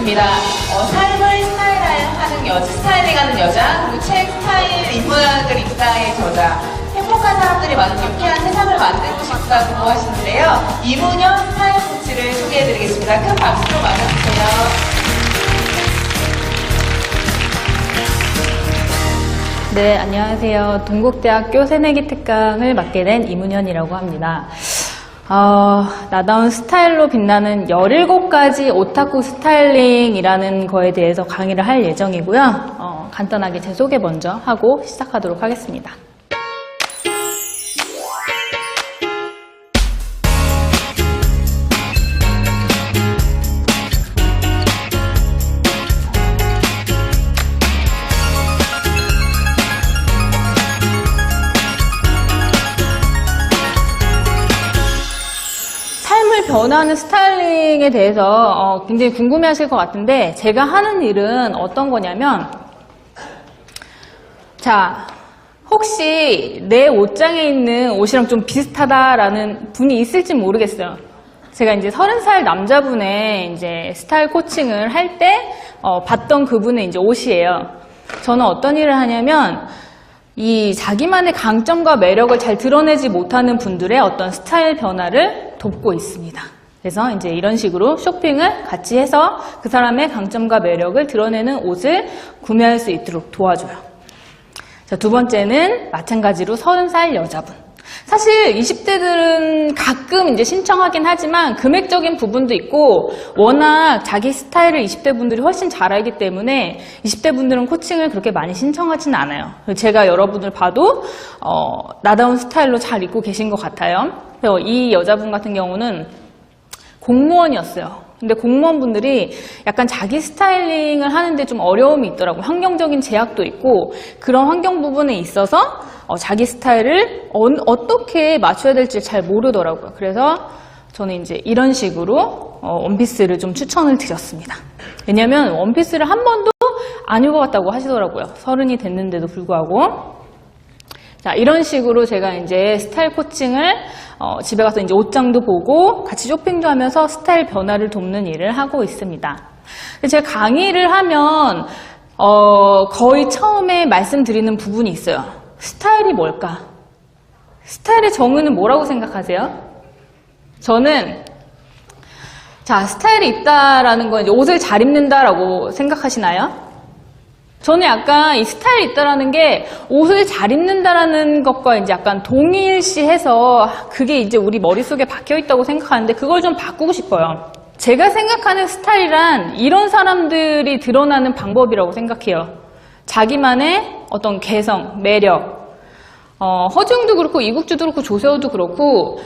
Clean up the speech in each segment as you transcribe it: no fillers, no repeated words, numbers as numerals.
있습니다. 삶을 스타일하는 스타일링하는 여자, 그리고 책 스타일 인문학을 입사의 저자, 행복한 사람들이 많은 유쾌한 세상을 만들고 싶다고 하시는데요. 이문현 스타일 코치를 소개해드리겠습니다. 큰 박수로 맞아주세요. 네, 안녕하세요. 동국대학교 새내기 특강을 맡게 된 이문현이라고 합니다. 나다운 스타일로 빛나는 17가지 오타쿠 스타일링이라는 거에 대해서 강의를 할 예정이고요. 간단하게 제 소개 먼저 하고 시작하도록 하겠습니다. 변화하는 스타일링에 대해서 굉장히 궁금해하실 것 같은데, 제가 하는 일은 어떤 거냐면, 자, 혹시 내 옷장에 있는 옷이랑 좀 비슷하다라는 분이 있을지 모르겠어요. 제가 이제 30살 남자분의 이제 스타일 코칭을 할 때 봤던 그분의 이제 옷이에요. 저는 어떤 일을 하냐면, 이 자기만의 강점과 매력을 잘 드러내지 못하는 분들의 어떤 스타일 변화를 돕고 있습니다. 그래서 이제 이런 식으로 쇼핑을 같이 해서 그 사람의 강점과 매력을 드러내는 옷을 구매할 수 있도록 도와줘요. 자, 두 번째는 마찬가지로 30살 여자분. 사실 20대들은 가끔 이제 신청하긴 하지만 금액적인 부분도 있고 워낙 자기 스타일을 20대 분들이 훨씬 잘 알기 때문에 20대 분들은 코칭을 그렇게 많이 신청하지는 않아요. 제가 여러분을 봐도 나다운 스타일로 잘 입고 계신 것 같아요. 그래서 이 여자분 같은 경우는 공무원이었어요. 근데 공무원분들이 약간 자기 스타일링을 하는데 좀 어려움이 있더라고요. 환경적인 제약도 있고 그런 환경 부분에 있어서 자기 스타일을 어떻게 맞춰야 될지 잘 모르더라고요. 그래서 저는 이제 이런 식으로 원피스를 좀 추천을 드렸습니다. 왜냐면 원피스를 한 번도 안 입어봤다고 하시더라고요. 30이 됐는데도 불구하고. 자, 이런 식으로 제가 이제 스타일 코칭을 집에 가서 이제 옷장도 보고 같이 쇼핑도 하면서 스타일 변화를 돕는 일을 하고 있습니다. 제가 강의를 하면 거의 처음에 말씀드리는 부분이 있어요. 스타일이 뭘까? 스타일의 정의는 뭐라고 생각하세요? 저는 스타일이 있다라는 건 이제 옷을 잘 입는다라고 생각하시나요? 저는 약간 이 스타일이 있다라는 게 옷을 잘 입는다라는 것과 이제 약간 동일시해서 그게 이제 우리 머릿속에 박혀 있다고 생각하는데 그걸 좀 바꾸고 싶어요. 제가 생각하는 스타일이란 이런 사람들이 드러나는 방법이라고 생각해요. 자기만의 어떤 개성, 매력, 허중도 그렇고 이국주도 그렇고 조세호도 그렇고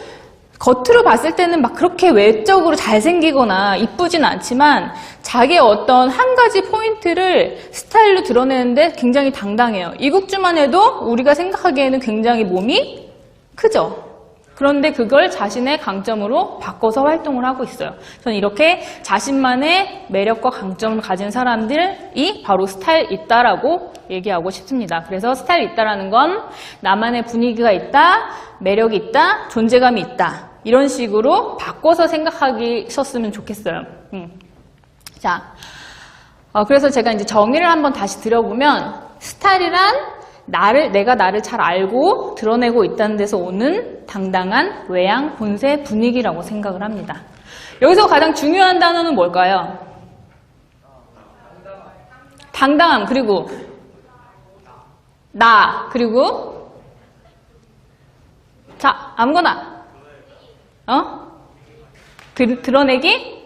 겉으로 봤을 때는 막 그렇게 외적으로 잘생기거나 이쁘진 않지만 자기의 어떤 한 가지 포인트를 스타일로 드러내는데 굉장히 당당해요. 이국주만 해도 우리가 생각하기에는 굉장히 몸이 크죠. 그런데 그걸 자신의 강점으로 바꿔서 활동을 하고 있어요. 저는 이렇게 자신만의 매력과 강점을 가진 사람들이 바로 스타일 있다라고 얘기하고 싶습니다. 그래서 스타일 있다라는 건 나만의 분위기가 있다, 매력이 있다, 존재감이 있다. 이런 식으로 바꿔서 생각하셨으면 좋겠어요. 자, 그래서 제가 이제 정의를 한번 다시 드려보면 스타일이란 내가 나를 잘 알고 드러내고 있다는 데서 오는 당당한 외양, 본세, 분위기라고 생각을 합니다. 여기서 가장 중요한 단어는 뭘까요? 당당함, 그리고 나, 그리고 자, 아무거나 드러내기?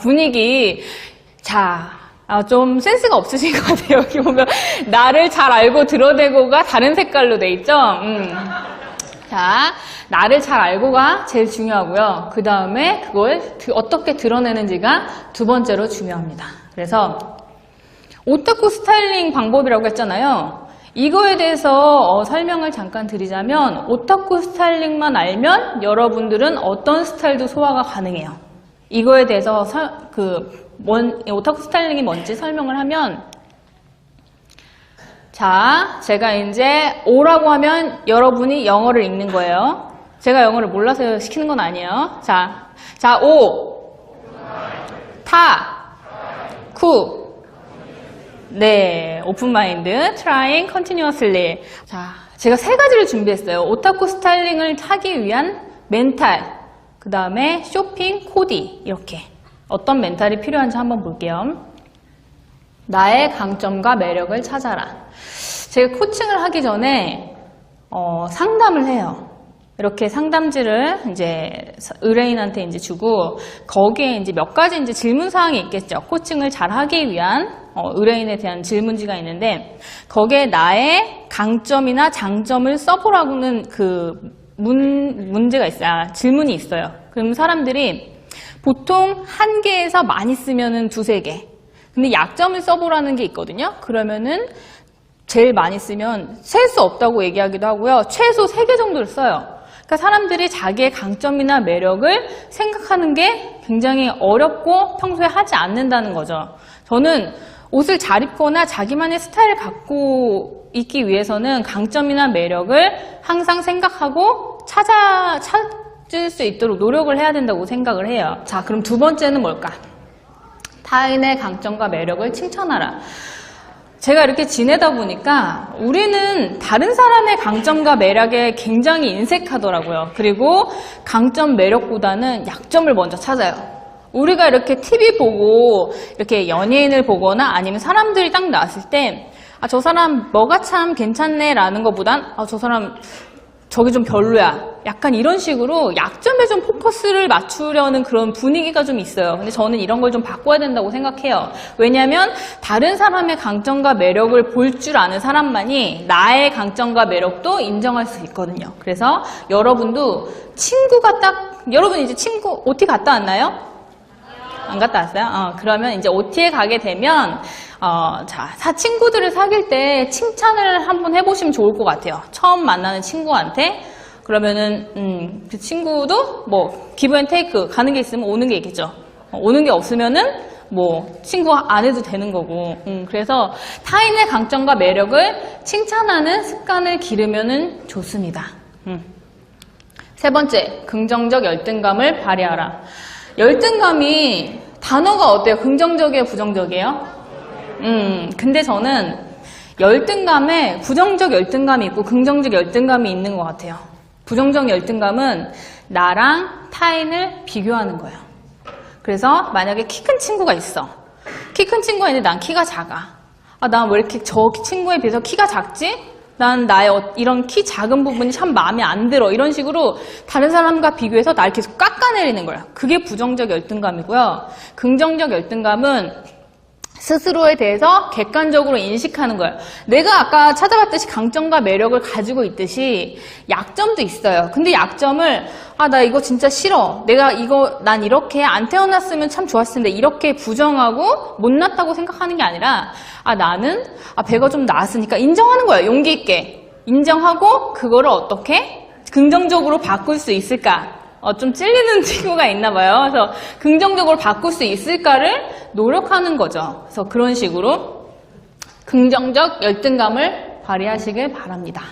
분위기. 자, 좀 센스가 없으신 것 같아요. 여기 보면 나를 잘 알고 드러내고가 다른 색깔로 돼 있죠? 자, 나를 잘 알고가 제일 중요하고요. 그 다음에 그걸 어떻게 드러내는지가 두 번째로 중요합니다. 그래서 오타쿠 스타일링 방법이라고 했잖아요. 이거에 대해서 설명을 잠깐 드리자면 오타쿠 스타일링만 알면 여러분들은 어떤 스타일도 소화가 가능해요. 이거에 대해서 오타쿠 스타일링이 뭔지 설명을 하면, 자, 제가 이제 오라고 하면 여러분이 영어를 읽는 거예요. 제가 영어를 몰라서 시키는 건 아니에요. 자, 오, 타, 네, 오픈 마인드, trying continuously. 자, 제가 3가지를 준비했어요. 오타쿠 스타일링을 하기 위한 멘탈, 그 다음에 쇼핑, 코디, 이렇게. 어떤 멘탈이 필요한지 한번 볼게요. 나의 강점과 매력을 찾아라. 제가 코칭을 하기 전에 상담을 해요. 이렇게 상담지를 이제 의뢰인한테 이제 주고 거기에 이제 몇 가지 이제 질문 사항이 있겠죠. 코칭을 잘 하기 위한 의뢰인에 대한 질문지가 있는데 거기에 나의 강점이나 장점을 써보라고는 그 문제가 있어요. 질문이 있어요. 그럼 사람들이 보통 1개에서 많이 쓰면은 2-3개. 근데 약점을 써보라는 게 있거든요. 그러면은 제일 많이 쓰면 셀 수 없다고 얘기하기도 하고요. 최소 3개 정도를 써요. 그러니까 사람들이 자기의 강점이나 매력을 생각하는 게 굉장히 어렵고 평소에 하지 않는다는 거죠. 저는 옷을 잘 입거나 자기만의 스타일을 갖고 있기 위해서는 강점이나 매력을 항상 생각하고 찾을 수 있도록 노력을 해야 된다고 생각을 해요. 자, 그럼 2번째는 뭘까? 타인의 강점과 매력을 칭찬하라. 제가 이렇게 지내다 보니까 우리는 다른 사람의 강점과 매력에 굉장히 인색하더라고요. 그리고 강점, 매력보다는 약점을 먼저 찾아요. 우리가 이렇게 TV 보고 이렇게 연예인을 보거나 아니면 사람들이 딱 나왔을 때 아, 저 사람 뭐가 참 괜찮네 라는 것보단 아, 저 사람 저게 좀 별로야. 약간 이런 식으로 약점에 좀 포커스를 맞추려는 그런 분위기가 좀 있어요. 근데 저는 이런 걸 좀 바꿔야 된다고 생각해요. 왜냐하면 다른 사람의 강점과 매력을 볼 줄 아는 사람만이 나의 강점과 매력도 인정할 수 있거든요. 그래서 여러분도 여러분 이제 친구 OT 갔다 왔나요? 안 갔다 왔어요? 그러면 이제 OT에 가게 되면 친구들을 사귈 때 칭찬을 한번 해보시면 좋을 것 같아요. 처음 만나는 친구한테 그러면은 그 친구도 뭐 기브 앤 테이크 가는 게 있으면 오는 게 있겠죠. 오는 게 없으면은 뭐 친구 안 해도 되는 거고. 그래서 타인의 강점과 매력을 칭찬하는 습관을 기르면은 좋습니다. 3번째, 긍정적 열등감을 발휘하라. 열등감이 단어가 어때요? 긍정적이에요? 부정적이에요? 근데 저는 열등감에 부정적 열등감이 있고 긍정적 열등감이 있는 것 같아요. 부정적 열등감은 나랑 타인을 비교하는 거예요. 그래서 만약에 키 큰 친구가 있어. 키 큰 친구가 있는데 난 키가 작아. 아, 난 왜 이렇게 저 친구에 비해서 키가 작지? 난 나의 이런 키 작은 부분이 참 마음에 안 들어. 이런 식으로 다른 사람과 비교해서 나를 계속 깎아내리는 거야. 그게 부정적 열등감이고요. 긍정적 열등감은 스스로에 대해서 객관적으로 인식하는 거예요. 내가 아까 찾아봤듯이 강점과 매력을 가지고 있듯이 약점도 있어요. 근데 약점을 나 이거 진짜 싫어. 난 이렇게 안 태어났으면 참 좋았을 텐데 이렇게 부정하고 못났다고 생각하는 게 아니라 나는 배가 좀 나았으니까 인정하는 거예요. 용기 있게. 인정하고 그거를 어떻게 긍정적으로 바꿀 수 있을까? 좀 찔리는 친구가 있나 봐요. 그래서 긍정적으로 바꿀 수 있을까를 노력하는 거죠. 그래서 그런 식으로 긍정적 열등감을 발휘하시길 바랍니다.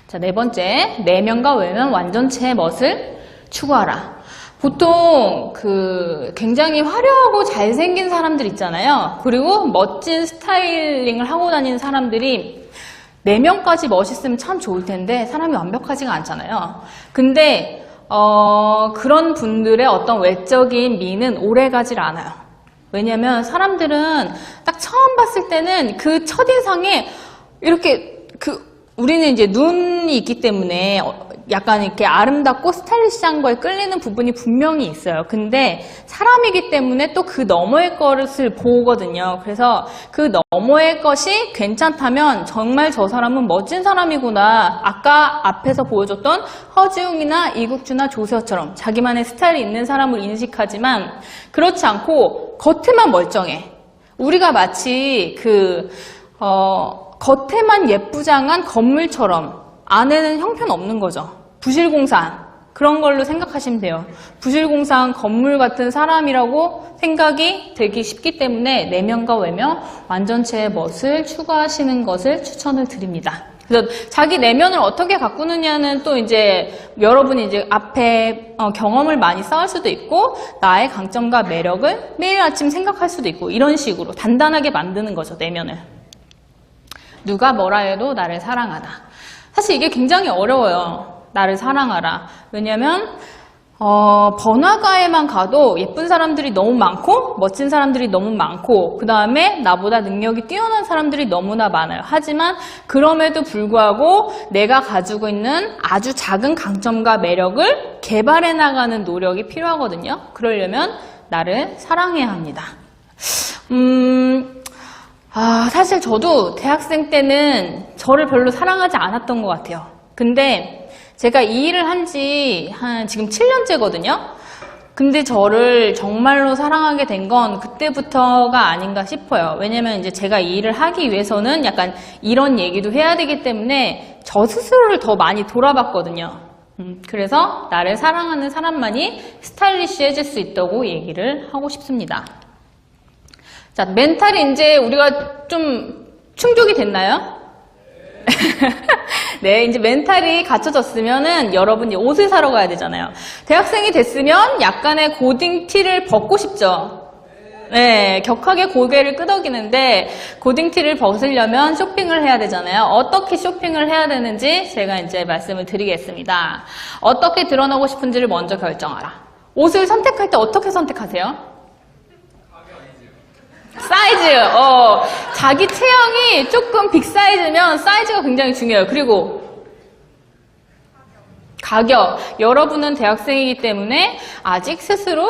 자, 4번째, 내면과 외면 완전체의 멋을 추구하라. 보통 굉장히 화려하고 잘생긴 사람들 있잖아요. 그리고 멋진 스타일링을 하고 다니는 사람들이 내면까지 멋있으면 참 좋을 텐데 사람이 완벽하지가 않잖아요. 근데 그런 분들의 어떤 외적인 미는 오래가질 않아요. 왜냐면 사람들은 딱 처음 봤을 때는 그 첫인상에 이렇게 우리는 이제 눈이 있기 때문에 약간 이렇게 아름답고 스타일리시한 거에 끌리는 부분이 분명히 있어요. 근데 사람이기 때문에 또 그 너머의 것을 보거든요. 그래서 그 너머의 것이 괜찮다면 정말 저 사람은 멋진 사람이구나. 아까 앞에서 보여줬던 허지웅이나 이국주나 조세호처럼 자기만의 스타일이 있는 사람을 인식하지만 그렇지 않고 겉에만 멀쩡해. 우리가 마치 겉에만 예쁘장한 건물처럼 안에는 형편없는 거죠. 부실공사한 그런 걸로 생각하시면 돼요. 부실공사한 건물 같은 사람이라고 생각이 되기 쉽기 때문에 내면과 외면 완전체의 멋을 추구하시는 것을 추천을 드립니다. 그래서 자기 내면을 어떻게 가꾸느냐는 또 이제 여러분이 이제 앞에 경험을 많이 쌓을 수도 있고 나의 강점과 매력을 매일 아침 생각할 수도 있고 이런 식으로 단단하게 만드는 거죠, 내면을. 누가 뭐라 해도 나를 사랑하다. 사실 이게 굉장히 어려워요. 나를 사랑하라. 왜냐면 번화가에만 가도 예쁜 사람들이 너무 많고 멋진 사람들이 너무 많고 그 다음에 나보다 능력이 뛰어난 사람들이 너무나 많아요. 하지만 그럼에도 불구하고 내가 가지고 있는 아주 작은 강점과 매력을 개발해 나가는 노력이 필요하거든요. 그러려면 나를 사랑해야 합니다. 사실 저도 대학생 때는 저를 별로 사랑하지 않았던 것 같아요. 근데 제가 이 일을 한 지 지금 7년째거든요. 근데 저를 정말로 사랑하게 된 건 그때부터가 아닌가 싶어요. 왜냐면 이제 제가 이 일을 하기 위해서는 약간 이런 얘기도 해야 되기 때문에 저 스스로를 더 많이 돌아봤거든요. 그래서 나를 사랑하는 사람만이 스타일리시해질 수 있다고 얘기를 하고 싶습니다. 자, 멘탈이 이제 우리가 좀 충족이 됐나요? 네, 이제 멘탈이 갖춰졌으면은 여러분이 옷을 사러 가야 되잖아요. 대학생이 됐으면 약간의 고딩 티를 벗고 싶죠. 네, 격하게 고개를 끄덕이는데 고딩 티를 벗으려면 쇼핑을 해야 되잖아요. 어떻게 쇼핑을 해야 되는지 제가 이제 말씀을 드리겠습니다. 어떻게 드러나고 싶은지를 먼저 결정하라. 옷을 선택할 때 어떻게 선택하세요? 사이즈, 자기 체형이 조금 빅 사이즈면 사이즈가 굉장히 중요해요. 그리고 가격. 여러분은 대학생이기 때문에 아직 스스로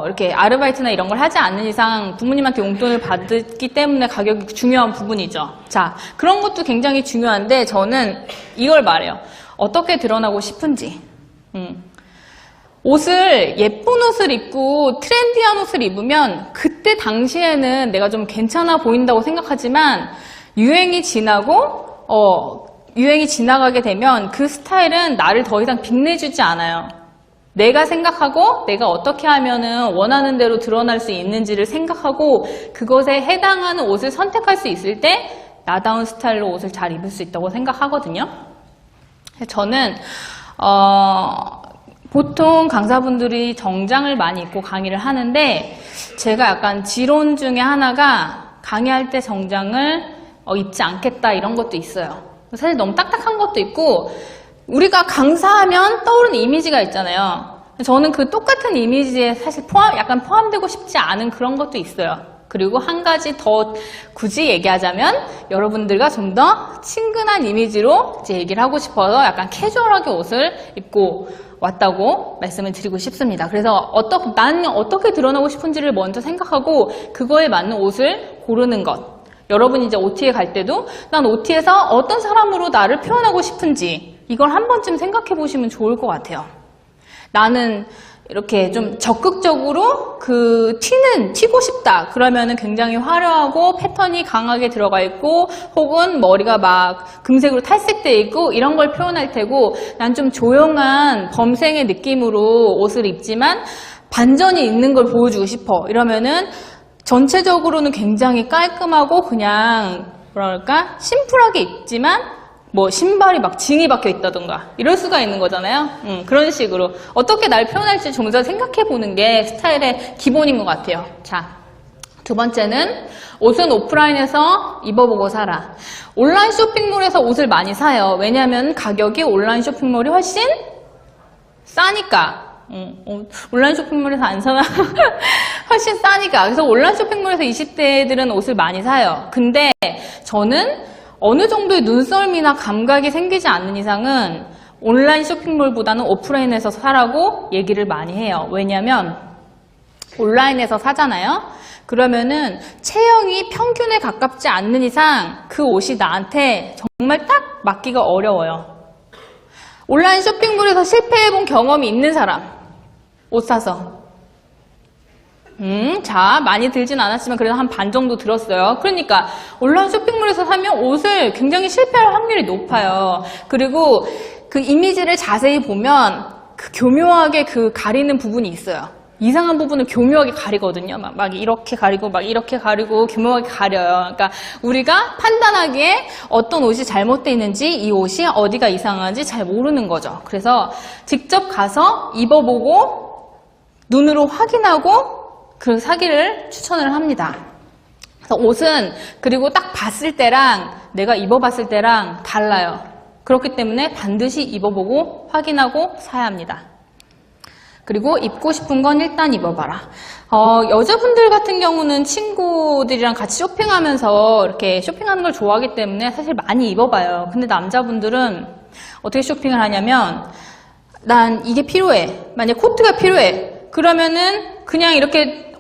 이렇게 아르바이트나 이런 걸 하지 않는 이상 부모님한테 용돈을 받기 때문에 가격이 중요한 부분이죠. 자, 그런 것도 굉장히 중요한데 저는 이걸 말해요. 어떻게 드러나고 싶은지. 옷을 예쁜 옷을 입고 트렌디한 옷을 입으면 그때 당시에는 내가 좀 괜찮아 보인다고 생각하지만 유행이 지나가게 되면 그 스타일은 나를 더 이상 빛내주지 않아요. 내가 생각하고 내가 어떻게 하면은 원하는 대로 드러날 수 있는지를 생각하고 그것에 해당하는 옷을 선택할 수 있을 때 나다운 스타일로 옷을 잘 입을 수 있다고 생각하거든요. 저는 보통 강사분들이 정장을 많이 입고 강의를 하는데 제가 약간 지론 중에 하나가 강의할 때 정장을 입지 않겠다 이런 것도 있어요. 사실 너무 딱딱한 것도 있고 우리가 강사하면 떠오르는 이미지가 있잖아요. 저는 그 똑같은 이미지에 사실 약간 포함되고 싶지 않은 그런 것도 있어요. 그리고 한 가지 더 굳이 얘기하자면 여러분들과 좀 더 친근한 이미지로 이제 얘기를 하고 싶어서 약간 캐주얼하게 옷을 입고 왔다고 말씀을 드리고 싶습니다. 그래서 나는 어떻게 드러나고 싶은지를 먼저 생각하고 그거에 맞는 옷을 고르는 것. 여러분이 이제 OT에 갈 때도 난 OT에서 어떤 사람으로 나를 표현하고 싶은지 이걸 한 번쯤 생각해 보시면 좋을 것 같아요. 나는 이렇게 좀 적극적으로 그 튀고 싶다. 그러면은 굉장히 화려하고 패턴이 강하게 들어가 있고 혹은 머리가 막 금색으로 탈색돼 있고 이런 걸 표현할 테고 난 좀 조용한 범생의 느낌으로 옷을 입지만 반전이 있는 걸 보여주고 싶어. 이러면은 전체적으로는 굉장히 깔끔하고 그냥 뭐랄까 심플하게 입지만 뭐 신발이 막 징이 박혀 있다던가 이럴 수가 있는 거잖아요. 그런 식으로 어떻게 날 표현할지 좀 더 생각해 보는 게 스타일의 기본인 것 같아요. 자, 두 번째는 옷은 오프라인에서 입어보고 사라. 온라인 쇼핑몰에서 옷을 많이 사요. 왜냐하면 가격이 온라인 쇼핑몰이 훨씬 싸니까. 온라인 쇼핑몰에서 안 사나? 훨씬 싸니까. 그래서 온라인 쇼핑몰에서 20대들은 옷을 많이 사요. 근데 저는 어느 정도의 눈썰미나 감각이 생기지 않는 이상은 온라인 쇼핑몰보다는 오프라인에서 사라고 얘기를 많이 해요. 왜냐면 온라인에서 사잖아요. 그러면은 체형이 평균에 가깝지 않는 이상 그 옷이 나한테 정말 딱 맞기가 어려워요. 온라인 쇼핑몰에서 실패해본 경험이 있는 사람, 옷 사서. 자, 많이 들진 않았지만 그래도 한 반 정도 들었어요. 그러니까 온라인 쇼핑몰에서 사면 옷을 굉장히 실패할 확률이 높아요. 그리고 그 이미지를 자세히 보면 그 교묘하게 그 가리는 부분이 있어요. 이상한 부분을 교묘하게 가리거든요. 막 이렇게 가리고 막 이렇게 가리고 교묘하게 가려요. 그러니까 우리가 판단하기에 어떤 옷이 잘못되어 있는지 이 옷이 어디가 이상한지 잘 모르는 거죠. 그래서 직접 가서 입어보고 눈으로 확인하고 그 사기를 추천을 합니다. 그래서 옷은 그리고 딱 봤을 때랑 내가 입어봤을 때랑 달라요. 그렇기 때문에 반드시 입어보고 확인하고 사야 합니다. 그리고 입고 싶은 건 일단 입어봐라. 여자분들 같은 경우는 친구들이랑 같이 쇼핑하면서 이렇게 쇼핑하는 걸 좋아하기 때문에 사실 많이 입어봐요. 근데 남자분들은 어떻게 쇼핑을 하냐면 난 이게 필요해. 만약 코트가 필요해. 그러면은 그냥 이렇게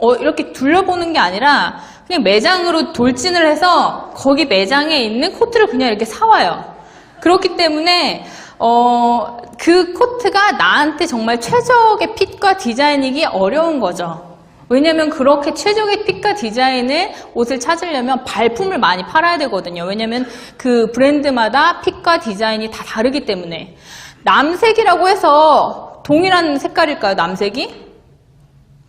둘러보는 게 아니라 그냥 매장으로 돌진을 해서 거기 매장에 있는 코트를 그냥 이렇게 사와요. 그렇기 때문에 그 코트가 나한테 정말 최적의 핏과 디자인이기 어려운 거죠. 왜냐면 그렇게 최적의 핏과 디자인의 옷을 찾으려면 발품을 많이 팔아야 되거든요. 왜냐면 그 브랜드마다 핏과 디자인이 다 다르기 때문에. 남색이라고 해서 동일한 색깔일까요, 남색이?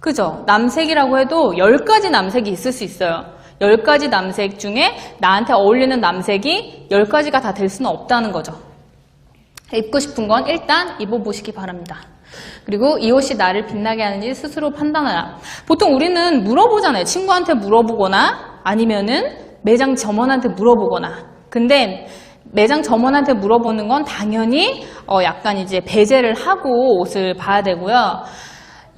그죠? 남색이라고 해도 10가지 남색이 있을 수 있어요. 10가지 남색 중에 나한테 어울리는 남색이 10가지가 다 될 수는 없다는 거죠. 입고 싶은 건 일단 입어보시기 바랍니다. 그리고 이 옷이 나를 빛나게 하는지 스스로 판단하라. 보통 우리는 물어보잖아요. 친구한테 물어보거나 아니면은 매장 점원한테 물어보거나. 근데 매장 점원한테 물어보는 건 당연히 약간 이제 배제를 하고 옷을 봐야 되고요.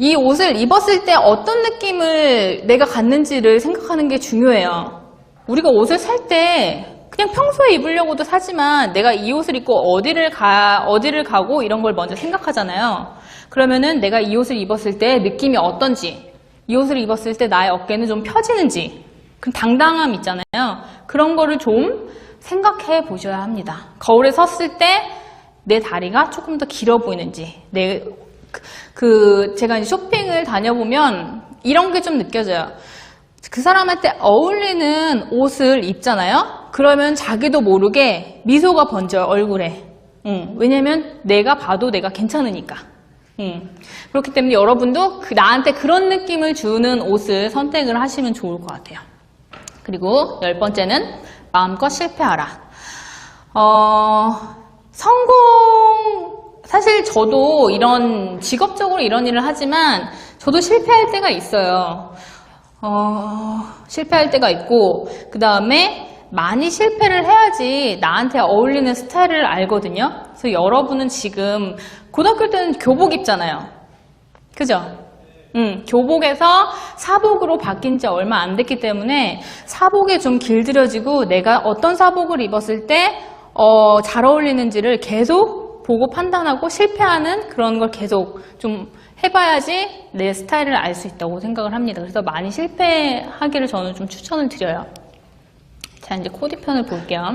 이 옷을 입었을 때 어떤 느낌을 내가 갖는지를 생각하는 게 중요해요. 우리가 옷을 살 때 그냥 평소에 입으려고도 사지만 내가 이 옷을 입고 어디를 가고 이런 걸 먼저 생각하잖아요. 그러면은 내가 이 옷을 입었을 때 느낌이 어떤지, 이 옷을 입었을 때 나의 어깨는 좀 펴지는지, 그 당당함 있잖아요. 그런 거를 좀 생각해 보셔야 합니다. 거울에 섰을 때 내 다리가 조금 더 길어 보이는지, 제가 이제 쇼핑을 다녀보면 이런 게 좀 느껴져요. 그 사람한테 어울리는 옷을 입잖아요? 그러면 자기도 모르게 미소가 번져요, 얼굴에. 왜냐면 내가 봐도 내가 괜찮으니까. 그렇기 때문에 여러분도 나한테 그런 느낌을 주는 옷을 선택을 하시면 좋을 것 같아요. 그리고 10번째는 마음껏 실패하라. 사실 저도 직업적으로 이런 일을 하지만 저도 실패할 때가 있어요. 실패할 때가 있고, 그 다음에 많이 실패를 해야지 나한테 어울리는 스타일을 알거든요. 그래서 여러분은 지금 고등학교 때는 교복 입잖아요. 그죠? 교복에서 사복으로 바뀐 지 얼마 안 됐기 때문에 사복에 좀 길들여지고 내가 어떤 사복을 입었을 때 잘 어울리는지를 계속 보고 판단하고 실패하는 그런 걸 계속 좀 해봐야지 내 스타일을 알 수 있다고 생각을 합니다. 그래서 많이 실패하기를 저는 좀 추천을 드려요. 자, 이제 코디편을 볼게요.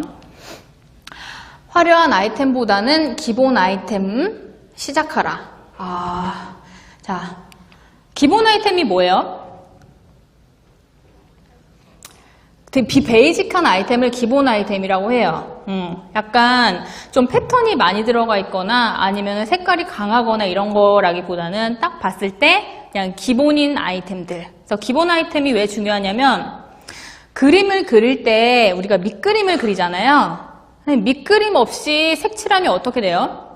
화려한 아이템보다는 기본 아이템 시작하라. 자, 기본 아이템이 뭐예요? 베이직한 아이템을 기본 아이템이라고 해요. 약간 좀 패턴이 많이 들어가 있거나 아니면 색깔이 강하거나 이런 거라기보다는 딱 봤을 때 그냥 기본인 아이템들. 그래서 기본 아이템이 왜 중요하냐면 그림을 그릴 때 우리가 밑그림을 그리잖아요. 밑그림 없이 색칠하면 어떻게 돼요?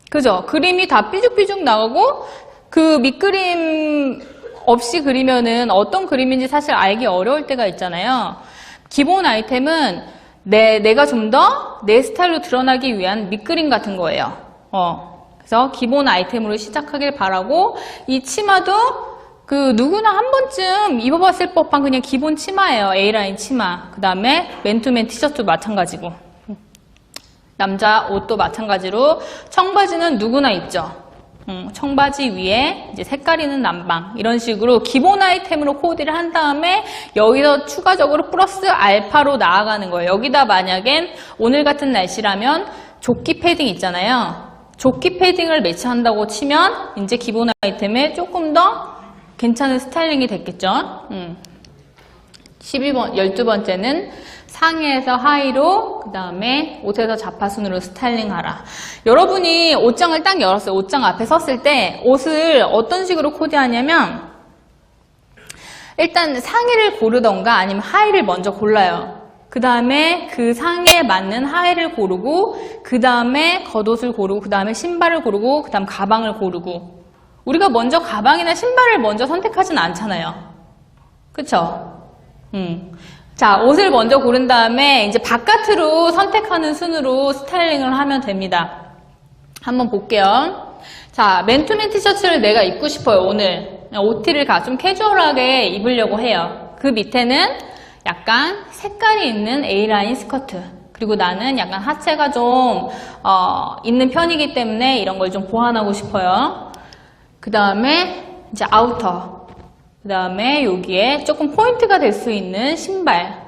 그죠? 그림이 다 삐죽삐죽 나가고 그 밑그림 없이 그리면은 어떤 그림인지 사실 알기 어려울 때가 있잖아요. 기본 아이템은 내가 좀 더 내 스타일로 드러나기 위한 밑그림 같은 거예요. 그래서 기본 아이템으로 시작하길 바라고, 이 치마도 누구나 한 번쯤 입어봤을 법한 그냥 기본 치마예요. A라인 치마. 그 다음에 맨투맨 티셔츠 마찬가지고, 남자 옷도 마찬가지로 청바지는 누구나 입죠. 청바지 위에 이제 색깔 있는 남방, 이런 식으로 기본 아이템으로 코디를 한 다음에 여기서 추가적으로 플러스 알파로 나아가는 거예요. 여기다 만약엔 오늘 같은 날씨라면 조끼 패딩 있잖아요. 조끼 패딩을 매치한다고 치면 이제 기본 아이템에 조금 더 괜찮은 스타일링이 됐겠죠. 12번째는 상의에서 하의로, 그 다음에 옷에서 자파순으로 스타일링하라. 여러분이 옷장을 딱 열었어요. 옷장 앞에 섰을 때 옷을 어떤 식으로 코디하냐면 일단 상의를 고르던가 아니면 하의를 먼저 골라요. 그 다음에 그 상의에 맞는 하의를 고르고, 그 다음에 겉옷을 고르고, 그 다음에 신발을 고르고, 그 다음 가방을 고르고. 우리가 먼저 가방이나 신발을 먼저 선택하진 않잖아요. 그쵸? 자, 옷을 먼저 고른 다음에 이제 바깥으로 선택하는 순으로 스타일링을 하면 됩니다. 한번 볼게요. 자, 맨투맨 티셔츠를 내가 입고 싶어요, 오늘. OT를 좀 캐주얼하게 입으려고 해요. 그 밑에는 약간 색깔이 있는 A라인 스커트. 그리고 나는 약간 하체가 좀 있는 편이기 때문에 이런 걸 좀 보완하고 싶어요. 그 다음에 이제 아우터. 그 다음에 여기에 조금 포인트가 될 수 있는 신발.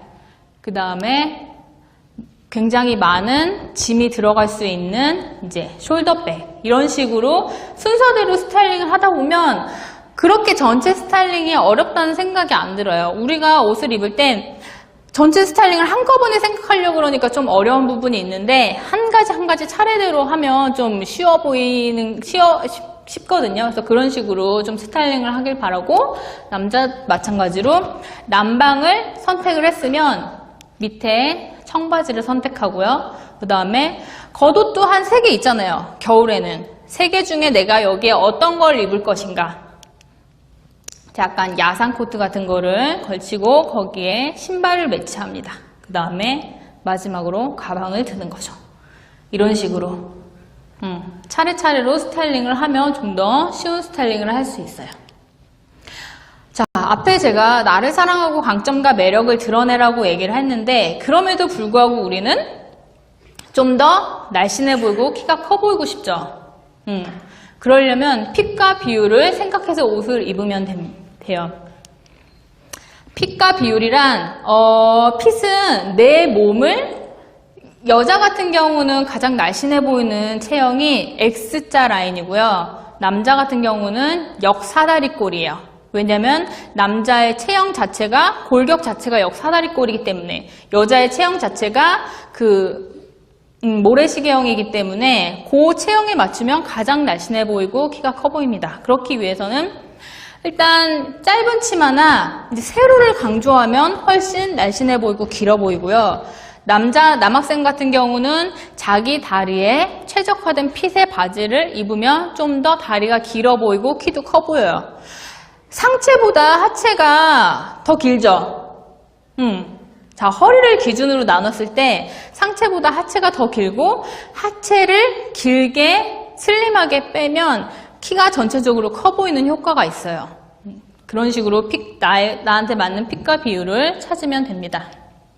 그 다음에 굉장히 많은 짐이 들어갈 수 있는 이제 숄더백. 이런 식으로 순서대로 스타일링을 하다 보면 그렇게 전체 스타일링이 어렵다는 생각이 안 들어요. 우리가 옷을 입을 땐 전체 스타일링을 한꺼번에 생각하려고 그러니까 좀 어려운 부분이 있는데 한 가지 차례대로 하면 좀 쉽거든요. 그래서 그런 식으로 좀 스타일링을 하길 바라고, 남자 마찬가지로 남방을 선택을 했으면 밑에 청바지를 선택하고요. 그 다음에 겉옷도 한 3개 있잖아요. 겨울에는 3개 중에 내가 여기에 어떤 걸 입을 것인가. 약간 야상 코트 같은 거를 걸치고 거기에 신발을 매치합니다. 그 다음에 마지막으로 가방을 드는 거죠. 이런 식으로 차례차례로 스타일링을 하면 좀 더 쉬운 스타일링을 할 수 있어요. 자, 앞에 제가 나를 사랑하고 강점과 매력을 드러내라고 얘기를 했는데 그럼에도 불구하고 우리는 좀 더 날씬해 보이고 키가 커 보이고 싶죠. 그러려면 핏과 비율을 생각해서 옷을 입으면 돼요. 핏과 비율이란 핏은 내 몸을, 여자 같은 경우는 가장 날씬해 보이는 체형이 X자 라인이고요. 남자 같은 경우는 역사다리꼴이에요. 왜냐면 남자의 체형 자체가, 골격 자체가 역사다리꼴이기 때문에, 여자의 체형 자체가 모래시계형이기 때문에 그 체형에 맞추면 가장 날씬해 보이고 키가 커 보입니다. 그렇기 위해서는 일단 짧은 치마나 이제 세로를 강조하면 훨씬 날씬해 보이고 길어 보이고요. 남학생 같은 경우는 자기 다리에 최적화된 핏의 바지를 입으면 좀 더 다리가 길어 보이고 키도 커 보여요. 상체보다 하체가 더 길죠? 자, 허리를 기준으로 나눴을 때 상체보다 하체가 더 길고, 하체를 길게 슬림하게 빼면 키가 전체적으로 커 보이는 효과가 있어요. 그런 식으로 나한테 맞는 핏과 비율을 찾으면 됩니다.